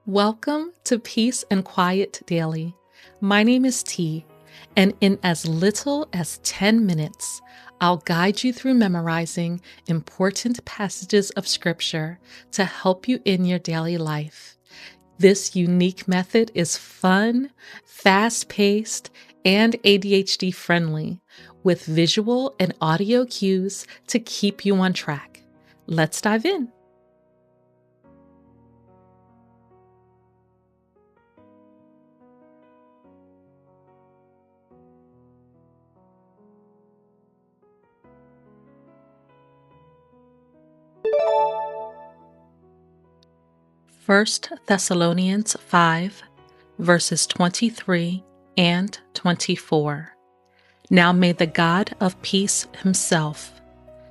Welcome to Peace and Quiet Daily. My name is T, and in as little as 10 minutes, I'll guide you through memorizing important passages of Scripture to help you in your daily life. This unique method is fun, fast-paced, and ADHD friendly, with visual and audio cues to keep you on track. Let's dive in. First Thessalonians 5, verses 23 and 24. Now may the God of peace himself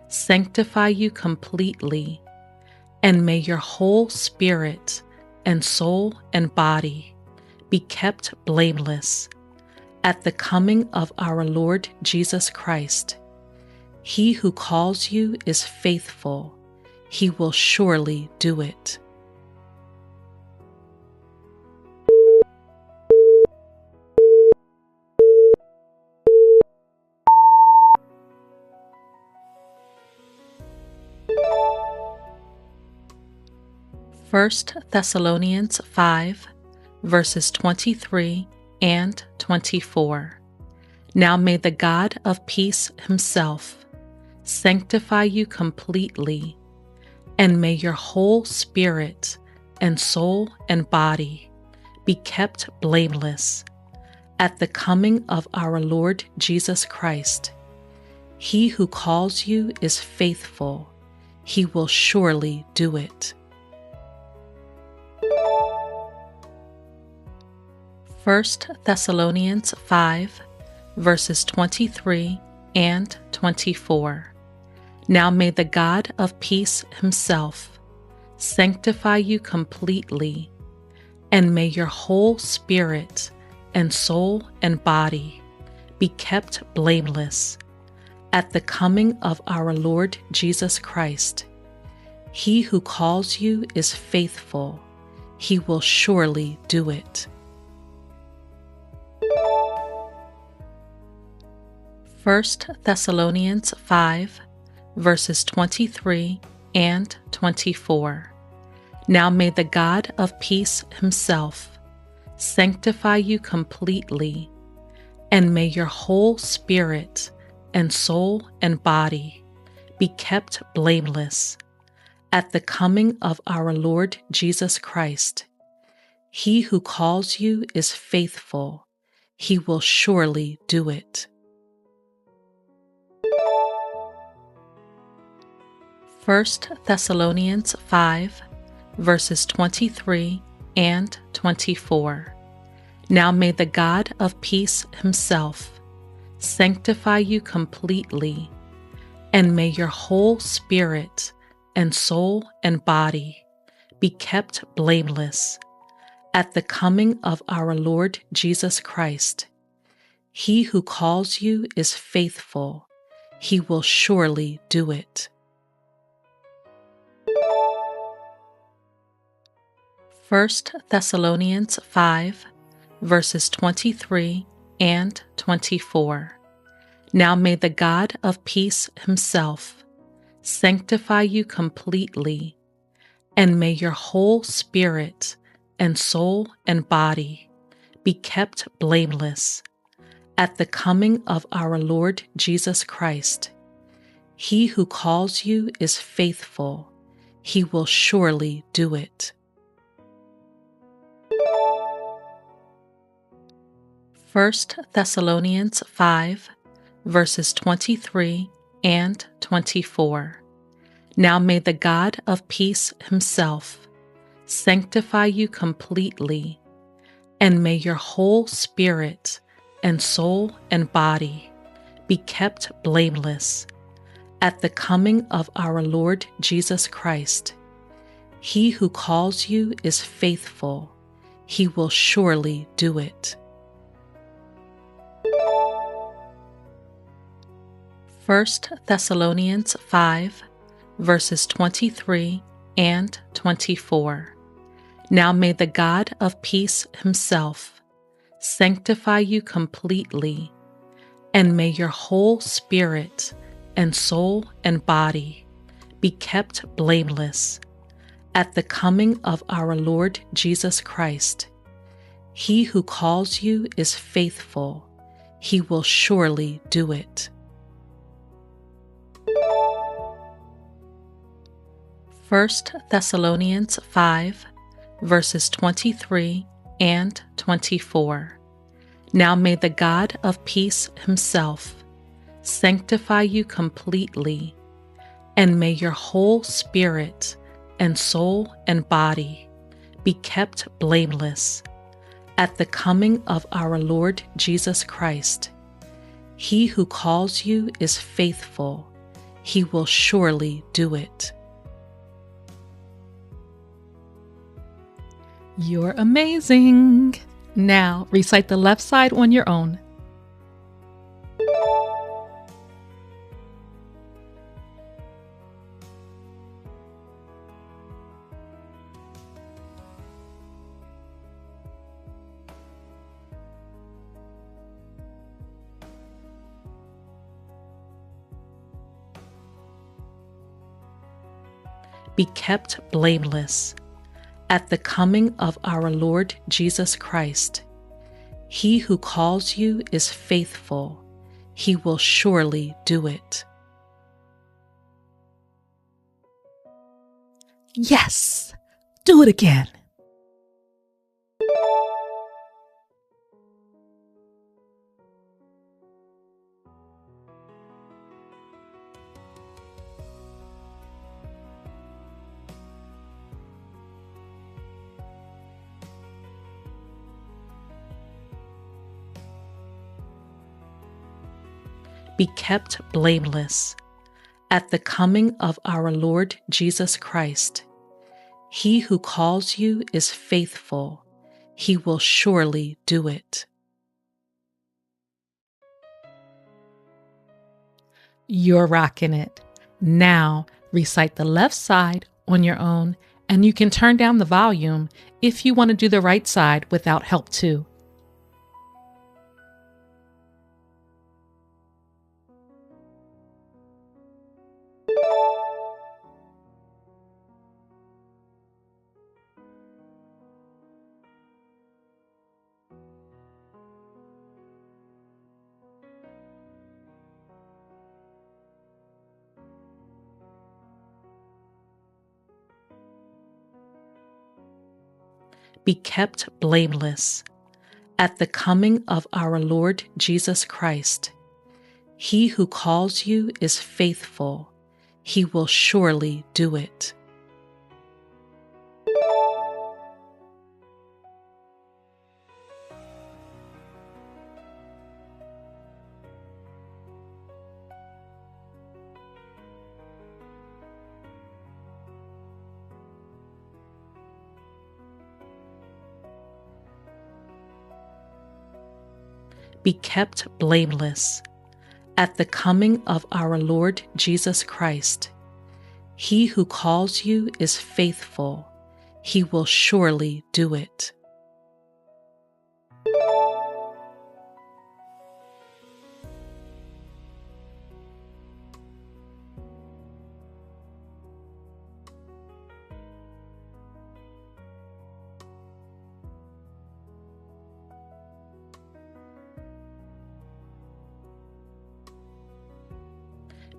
sanctify you completely, and may your whole spirit and soul and body be kept blameless at the coming of our Lord Jesus Christ. He who calls you is faithful. He will surely do it. First Thessalonians 5, verses 23 and 24. Now may the God of peace himself sanctify you completely, and may your whole spirit and soul and body be kept blameless at the coming of our Lord Jesus Christ. He who calls you is faithful. He will surely do it. First Thessalonians 5, verses 23 and 24. Now may the God of peace himself sanctify you completely, and may your whole spirit and soul and body be kept blameless at the coming of our Lord Jesus Christ. He who calls you is faithful. He will surely do it. First Thessalonians 5, verses 23 and 24. Now may the God of peace himself sanctify you completely, and may your whole spirit and soul and body be kept blameless at the coming of our Lord Jesus Christ. He who calls you is faithful. He will surely do it. First Thessalonians 5, verses 23 and 24. Now may the God of peace himself sanctify you completely, and may your whole spirit and soul and body be kept blameless at the coming of our Lord Jesus Christ. He who calls you is faithful. He will surely do it. First Thessalonians 5, verses 23 and 24. Now may the God of peace himself sanctify you completely, and may your whole spirit and soul and body be kept blameless at the coming of our Lord Jesus Christ. He who calls you is faithful. He will surely do it. First Thessalonians 5, verses 23 and 24. Now may the God of peace himself sanctify you completely, and may your whole spirit and soul and body be kept blameless at the coming of our Lord Jesus Christ. He who calls you is faithful. He will surely do it. First Thessalonians 5, verses 23 and 24. Now may the God of peace himself sanctify you completely, and may your whole spirit and soul and body be kept blameless at the coming of our Lord Jesus Christ. He who calls you is faithful. He will surely do it. 1 Thessalonians 5, verses 23 and 24. Now may the God of peace himself sanctify you completely, and may your whole spirit and soul and body be kept blameless at the coming of our Lord Jesus Christ. He who calls you is faithful. He will surely do it. You're amazing. Now recite the left side on your own. Be kept blameless at the coming of our Lord Jesus Christ. He who calls you is faithful. He will surely do it. Yes, do it again. Be kept blameless at the coming of our Lord Jesus Christ. He who calls you is faithful. He will surely do it. You're rocking it. Now recite the left side on your own, and you can turn down the volume if you want to do the right side without help too. Be kept blameless at the coming of our Lord Jesus Christ. He who calls you is faithful. He will surely do it. Be kept blameless at the coming of our Lord Jesus Christ. He who calls you is faithful. He will surely do it.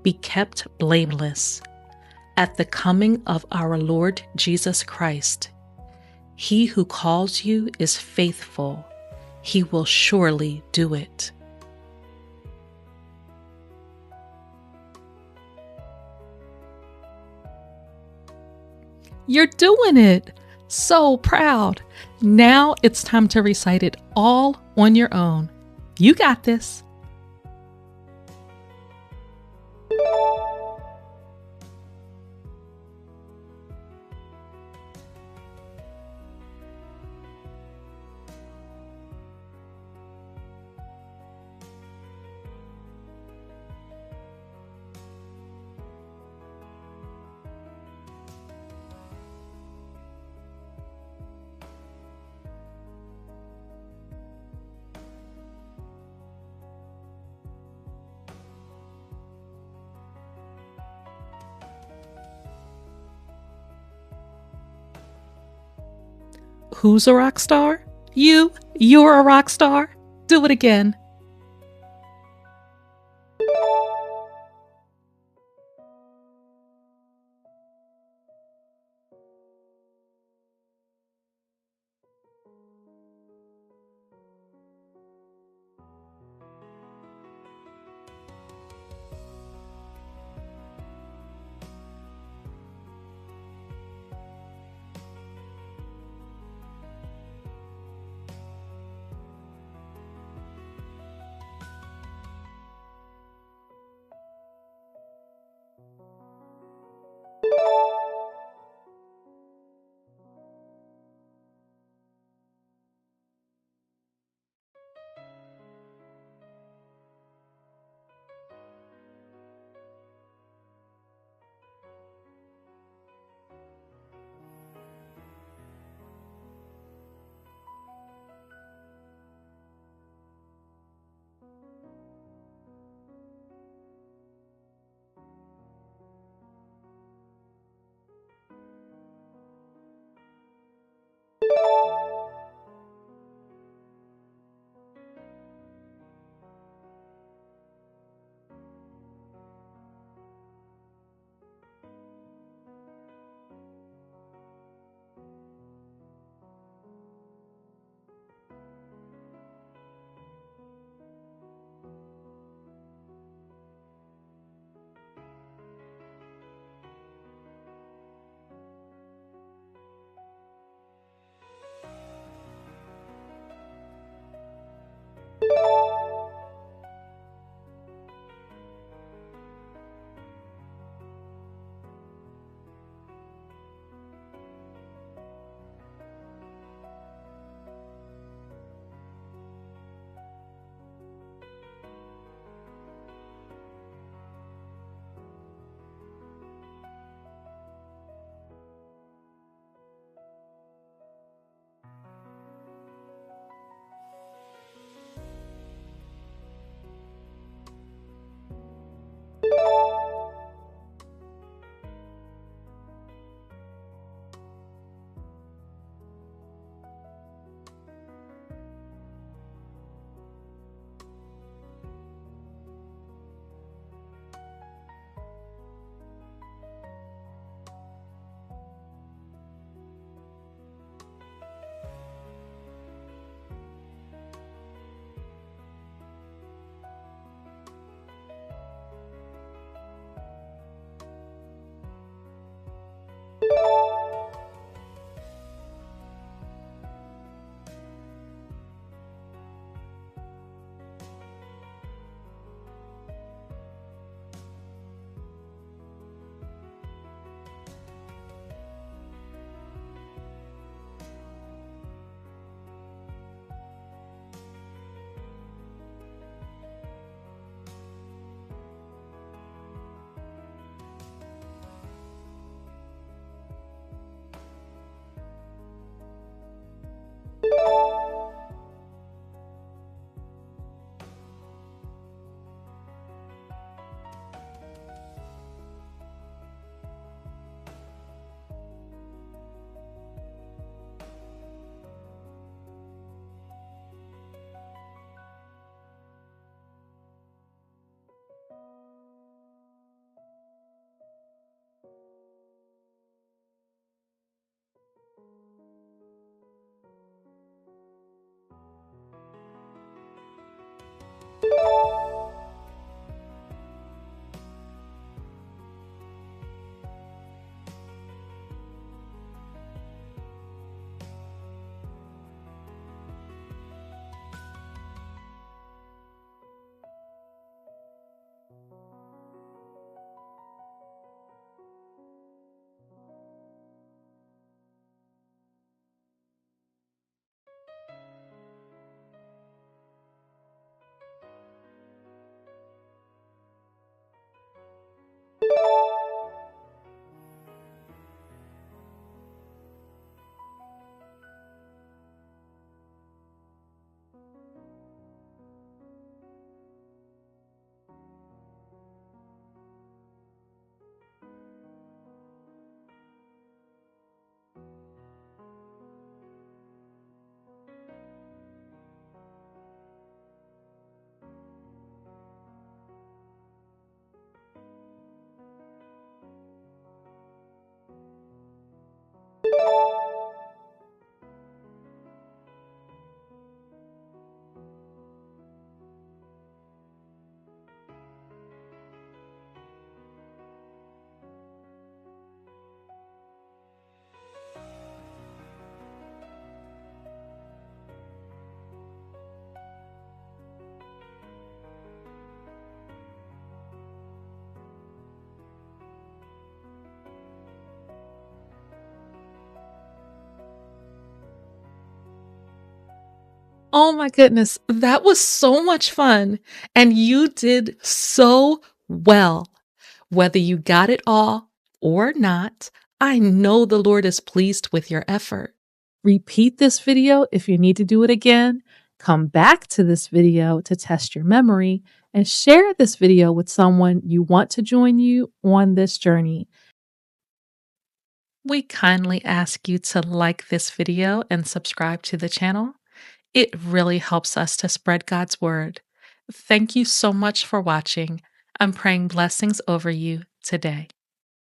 Be kept blameless at the coming of our Lord Jesus Christ. He who calls you is faithful. He will surely do it. You're doing it. So proud. Now it's time to recite it all on your own. You got this. who's a rock star? You're a rock star. Do it again. Oh my goodness, that was so much fun. And you did so well. Whether you got it all or not, I know the Lord is pleased with your effort. Repeat this video if you need to do it again. Come back to this video to test your memory and share this video with someone you want to join you on this journey. We kindly ask you to like this video and subscribe to the channel. It really helps us to spread God's word. Thank you so much for watching. I'm praying blessings over you today.